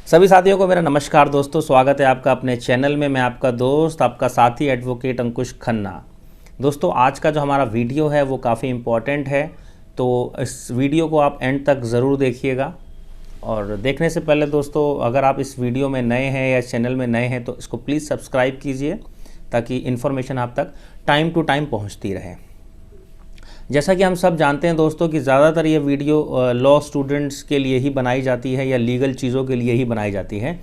सभी साथियों को मेरा नमस्कार दोस्तों, स्वागत है आपका अपने चैनल में। मैं आपका दोस्त, आपका साथी एडवोकेट अंकुश खन्ना। दोस्तों, आज का जो हमारा वीडियो है वो काफ़ी इम्पॉर्टेंट है, तो इस वीडियो को आप एंड तक ज़रूर देखिएगा। और देखने से पहले दोस्तों, अगर आप इस वीडियो में नए हैं या चैनल में नए हैं तो इसको प्लीज़ सब्सक्राइब कीजिए ताकि इन्फॉर्मेशन आप तक टाइम टू टाइम पहुँचती रहे। जैसा कि हम सब जानते हैं दोस्तों कि ज़्यादातर ये वीडियो लॉ स्टूडेंट्स के लिए ही बनाई जाती है या लीगल चीज़ों के लिए ही बनाई जाती है।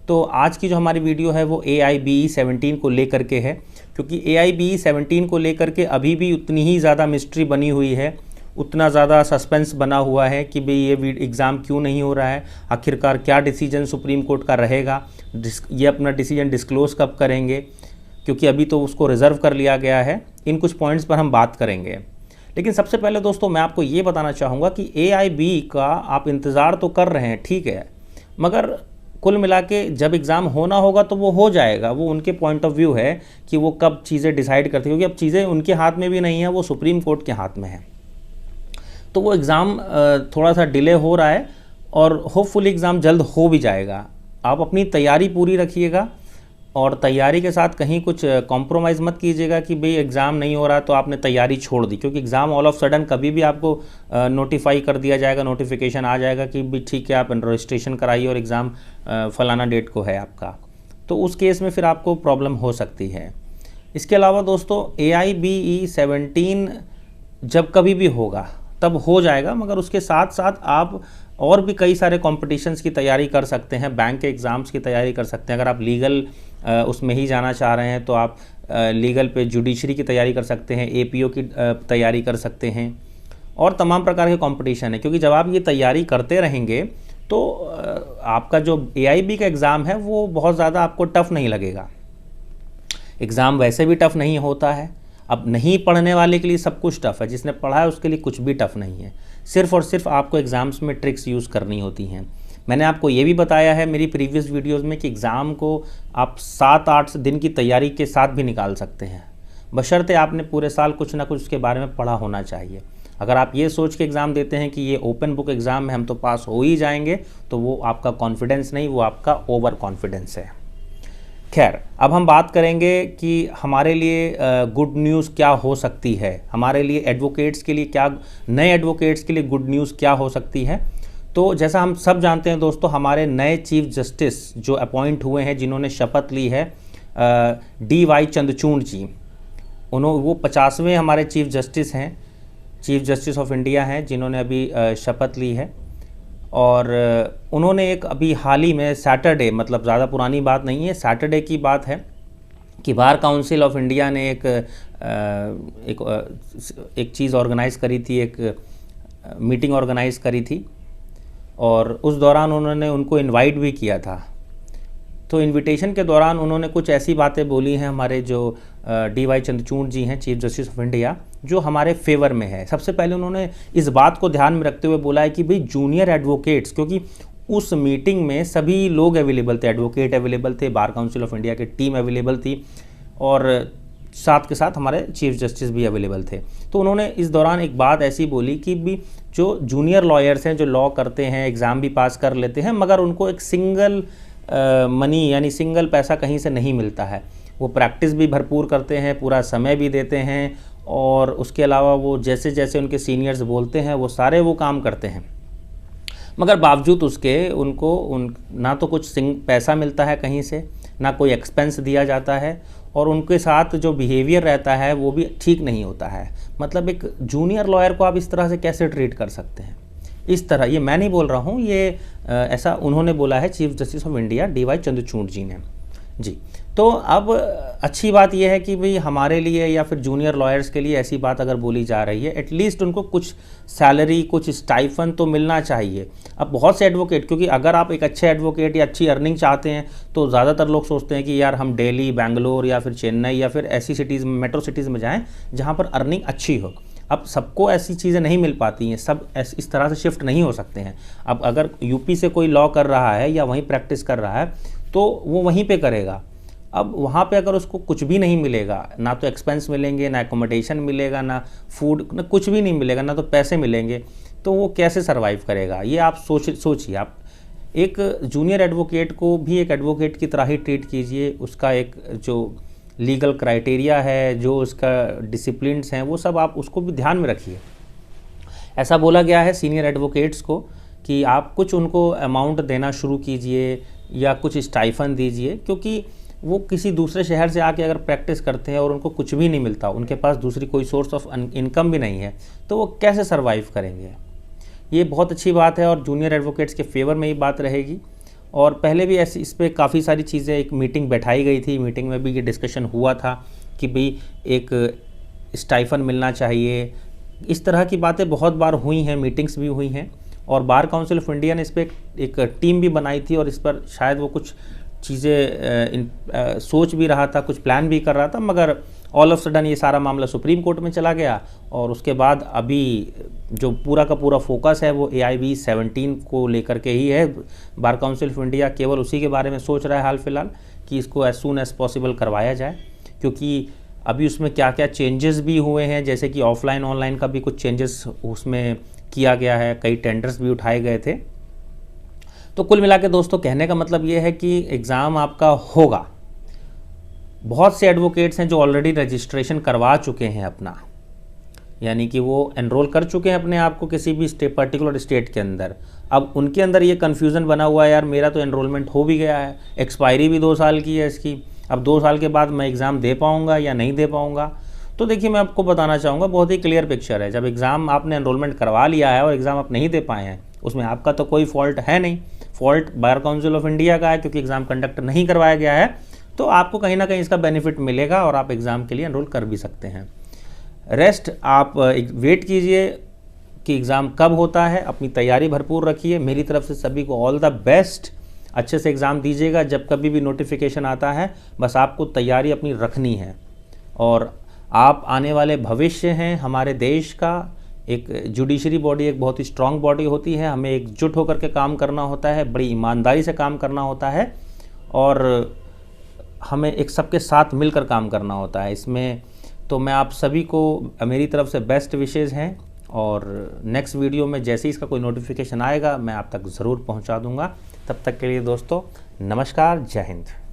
तो आज की जो हमारी वीडियो है वो AIBE 17 को लेकर के है, क्योंकि AIBE 17 को लेकर के अभी भी उतनी ही ज़्यादा मिस्ट्री बनी हुई है, उतना ज़्यादा सस्पेंस बना हुआ है कि भाई ये एग्ज़ाम क्यों नहीं हो रहा है, आखिरकार क्या डिसीजन सुप्रीम कोर्ट का रहेगा, ये अपना डिसीजन डिस्क्लोज़ कब करेंगे, क्योंकि अभी तो उसको रिज़र्व कर लिया गया है। इन कुछ पॉइंट्स पर हम बात करेंगे। लेकिन सबसे पहले दोस्तों मैं आपको ये बताना चाहूँगा कि AIBE का आप इंतज़ार तो कर रहे हैं, ठीक है, मगर कुल मिला के जब एग्ज़ाम होना होगा तो वो हो जाएगा। वो उनके पॉइंट ऑफ व्यू है कि वो कब चीज़ें डिसाइड करती है, क्योंकि अब चीज़ें उनके हाथ में भी नहीं है, वो सुप्रीम कोर्ट के हाथ में है। तो वो एग्ज़ाम थोड़ा सा डिले हो रहा है और होपफुली एग्ज़ाम जल्द हो भी जाएगा। आप अपनी तैयारी पूरी रखिएगा और तैयारी के साथ कहीं कुछ कॉम्प्रोमाइज़ मत कीजिएगा कि भाई एग्ज़ाम नहीं हो रहा तो आपने तैयारी छोड़ दी, क्योंकि एग्ज़ाम ऑल ऑफ सडन कभी भी आपको नोटिफाई कर दिया जाएगा, नोटिफिकेशन आ जाएगा कि भाई ठीक है आप रजिस्ट्रेशन कराइए और एग्ज़ाम फलाना डेट को है आपका, तो उस केस में फिर आपको प्रॉब्लम हो सकती है। इसके अलावा दोस्तों AIBE 17 जब कभी भी होगा तब हो जाएगा, मगर उसके साथ साथ आप और भी कई सारे कॉम्पिटिशन्स की तैयारी कर सकते हैं, बैंक के एग्ज़ाम्स की तैयारी कर सकते हैं। अगर आप लीगल उसमें ही जाना चाह रहे हैं तो आप लीगल पे जुडिशरी की तैयारी कर सकते हैं, APO की तैयारी कर सकते हैं और तमाम प्रकार के कंपटीशन है। क्योंकि जब आप ये तैयारी करते रहेंगे तो आपका जो AIB का एग्ज़ाम है वो बहुत ज़्यादा आपको टफ़ नहीं लगेगा। एग्ज़ाम वैसे भी टफ़ नहीं होता है, अब नहीं पढ़ने वाले के लिए सब कुछ टफ़ है, जिसने पढ़ा है उसके लिए कुछ भी टफ़ नहीं है। सिर्फ़ और सिर्फ आपको एग्ज़ाम्स में ट्रिक्स यूज़ करनी होती हैं। मैंने आपको ये भी बताया है मेरी प्रीवियस वीडियोस में कि एग्ज़ाम को आप 7-8 दिन की तैयारी के साथ भी निकाल सकते हैं, बशर्ते आपने पूरे साल कुछ ना कुछ उसके बारे में पढ़ा होना चाहिए। अगर आप ये सोच के एग्ज़ाम देते हैं कि ये ओपन बुक एग्ज़ाम है, हम तो पास हो ही जाएंगे, तो वो आपका कॉन्फिडेंस नहीं, वो आपका ओवर कॉन्फिडेंस है। खैर, अब हम बात करेंगे कि हमारे लिए गुड न्यूज़ क्या हो सकती है, हमारे लिए एडवोकेट्स के लिए क्या, नए एडवोकेट्स के लिए गुड न्यूज़ क्या हो सकती है। तो जैसा हम सब जानते हैं दोस्तों, हमारे नए चीफ जस्टिस जो अपॉइंट हुए हैं, जिन्होंने शपथ ली है, DY चंद्रचूड़ जी, वो 50वें हमारे चीफ जस्टिस हैं, चीफ जस्टिस ऑफ इंडिया हैं, जिन्होंने अभी शपथ ली है। और उन्होंने एक अभी हाल ही में सैटरडे, मतलब ज़्यादा पुरानी बात नहीं है, सैटरडे की बात है कि बार काउंसिल ऑफ इंडिया ने एक चीज़ ऑर्गेनाइज़ करी थी, एक मीटिंग ऑर्गेनाइज़ करी थी और उस दौरान उन्होंने उनको इनवाइट भी किया था। तो इनविटेशन के दौरान उन्होंने कुछ ऐसी बातें बोली हैं, हमारे जो DY चंद्रचूड़ जी हैं, चीफ जस्टिस ऑफ इंडिया, जो हमारे फेवर में है। सबसे पहले उन्होंने इस बात को ध्यान में रखते हुए बोला है कि भाई जूनियर एडवोकेट्स, क्योंकि उस मीटिंग में सभी लोग अवेलेबल थे, एडवोकेट अवेलेबल थे, बार काउंसिल ऑफ इंडिया की टीम अवेलेबल थी और साथ के साथ हमारे चीफ जस्टिस भी अवेलेबल थे। तो उन्होंने इस दौरान एक बात ऐसी बोली कि भी जो जूनियर लॉयर्स हैं, जो लॉ करते हैं, एग्ज़ाम भी पास कर लेते हैं, मगर उनको एक सिंगल मनी यानी सिंगल पैसा कहीं से नहीं मिलता है। वो प्रैक्टिस भी भरपूर करते हैं, पूरा समय भी देते हैं और उसके अलावा वो जैसे जैसे उनके सीनियर्स बोलते हैं वो सारे वो काम करते हैं, मगर बावजूद उसके उनको ना तो कुछ पैसा मिलता है कहीं से, ना कोई एक्सपेंस दिया जाता है और उनके साथ जो बिहेवियर रहता है वो भी ठीक नहीं होता है। मतलब एक जूनियर लॉयर को आप इस तरह से कैसे ट्रीट कर सकते हैं? इस तरह, ये मैं नहीं बोल रहा हूँ, ये ऐसा उन्होंने बोला है chief justice of India DY Chandrachud ji ने जी। तो अब अच्छी बात यह है कि भाई हमारे लिए या फिर जूनियर लॉयर्स के लिए ऐसी बात अगर बोली जा रही है, एटलीस्ट उनको कुछ सैलरी, कुछ स्टाइफन तो मिलना चाहिए। अब बहुत से एडवोकेट, क्योंकि अगर आप एक अच्छे एडवोकेट या अच्छी अर्निंग चाहते हैं तो ज़्यादातर लोग सोचते हैं कि यार हम दिल्ली, बेंगलोर या फिर चेन्नई या फिर ऐसी सिटीज़ में, मेट्रो सिटीज़ में जाएँ जहाँ पर अर्निंग अच्छी हो। अब सबको ऐसी चीज़ें नहीं मिल पाती हैं, सब इस तरह से शिफ्ट नहीं हो सकते हैं। अब अगर यूपी से कोई लॉ कर रहा है या वहीं प्रैक्टिस कर रहा है तो वो वहीं पे करेगा। अब वहाँ पे अगर उसको कुछ भी नहीं मिलेगा, ना तो एक्सपेंस मिलेंगे, ना एकोमोडेशन मिलेगा, ना फूड, ना कुछ भी नहीं मिलेगा, ना तो पैसे मिलेंगे, तो वो कैसे सर्वाइव करेगा? ये आप सोचिए आप एक जूनियर एडवोकेट को भी एक एडवोकेट की तरह ही ट्रीट कीजिए। उसका एक जो लीगल क्राइटेरिया है, जो उसका डिसिप्लिन्स हैं, वो सब आप उसको भी ध्यान में रखिए। ऐसा बोला गया है सीनियर एडवोकेट्स को कि आप कुछ उनको अमाउंट देना शुरू कीजिए या कुछ स्टाइफन दीजिए, क्योंकि वो किसी दूसरे शहर से आके अगर प्रैक्टिस करते हैं और उनको कुछ भी नहीं मिलता, उनके पास दूसरी कोई सोर्स ऑफ इनकम भी नहीं है, तो वो कैसे सर्वाइव करेंगे। ये बहुत अच्छी बात है और जूनियर एडवोकेट्स के फेवर में ये बात रहेगी। और पहले भी ऐसी इस पर काफ़ी सारी चीज़ें, एक मीटिंग बैठाई गई थी, मीटिंग में भी ये डिस्कशन हुआ था कि भाई एक स्टाइफन मिलना चाहिए। इस तरह की बातें बहुत बार हुई हैं, मीटिंग्स भी हुई हैं, और बार काउंसिल ऑफ इंडिया ने इस पर एक टीम भी बनाई थी और इस पर शायद वो कुछ चीज़ें सोच भी रहा था, कुछ प्लान भी कर रहा था, मगर ऑल ऑफ सडन ये सारा मामला सुप्रीम कोर्ट में चला गया और उसके बाद अभी जो पूरा का पूरा फोकस है वो AIB 17 को लेकर के ही है। बार काउंसिल ऑफ इंडिया केवल उसी के बारे में सोच रहा है हाल फिलहाल कि इसको एज सून एज पॉसिबल करवाया जाए, क्योंकि अभी उसमें क्या क्या चेंजेस भी हुए हैं, जैसे कि ऑफलाइन ऑनलाइन का भी कुछ चेंजेस उसमें किया गया है, कई टेंडर्स भी उठाए गए थे। तो कुल मिला के दोस्तों कहने का मतलब ये है कि एग्ज़ाम आपका होगा। बहुत से एडवोकेट्स हैं जो ऑलरेडी रजिस्ट्रेशन करवा चुके हैं अपना, यानी कि वो एनरोल कर चुके हैं अपने आप को किसी भी पर्टिकुलर स्टेट के अंदर। अब उनके अंदर ये कन्फ्यूज़न बना हुआ है, यार मेरा तो एनरोलमेंट हो भी गया है, एक्सपायरी भी 2 साल की है इसकी, अब 2 साल के बाद मैं एग्ज़ाम दे पाऊँगा या नहीं दे पाऊँगा। तो देखिए, मैं आपको बताना चाहूँगा, बहुत ही क्लियर पिक्चर है। जब एग्ज़ाम आपने एनरोलमेंट करवा लिया है और एग्ज़ाम आप नहीं दे पाए हैं, उसमें आपका तो कोई फॉल्ट है नहीं, fault bar council of India का है, क्योंकि एग्ज़ाम कंडक्ट नहीं करवाया गया है। तो आपको कहीं ना कहीं इसका बेनिफिट मिलेगा और आप एग्ज़ाम के लिए एनरोल कर भी सकते हैं। रेस्ट आप वेट कीजिए कि एग्ज़ाम कब होता है, अपनी तैयारी भरपूर रखिए। मेरी तरफ से सभी को ऑल द बेस्ट, अच्छे से एग्ज़ाम दीजिएगा। जब कभी भी नोटिफिकेशन आता है, बस आपको तैयारी अपनी रखनी है। और आप आने वाले भविष्य हैं हमारे देश का। एक जुडिशरी बॉडी एक बहुत ही स्ट्रांग बॉडी होती है, हमें एकजुट होकर के काम करना होता है, बड़ी ईमानदारी से काम करना होता है और हमें एक सबके साथ मिलकर काम करना होता है इसमें। तो मैं आप सभी को, मेरी तरफ से बेस्ट विशेज़ हैं, और नेक्स्ट वीडियो में जैसे ही इसका कोई नोटिफिकेशन आएगा मैं आप तक ज़रूर पहुंचा दूंगा। तब तक के लिए दोस्तों नमस्कार, जय हिंद।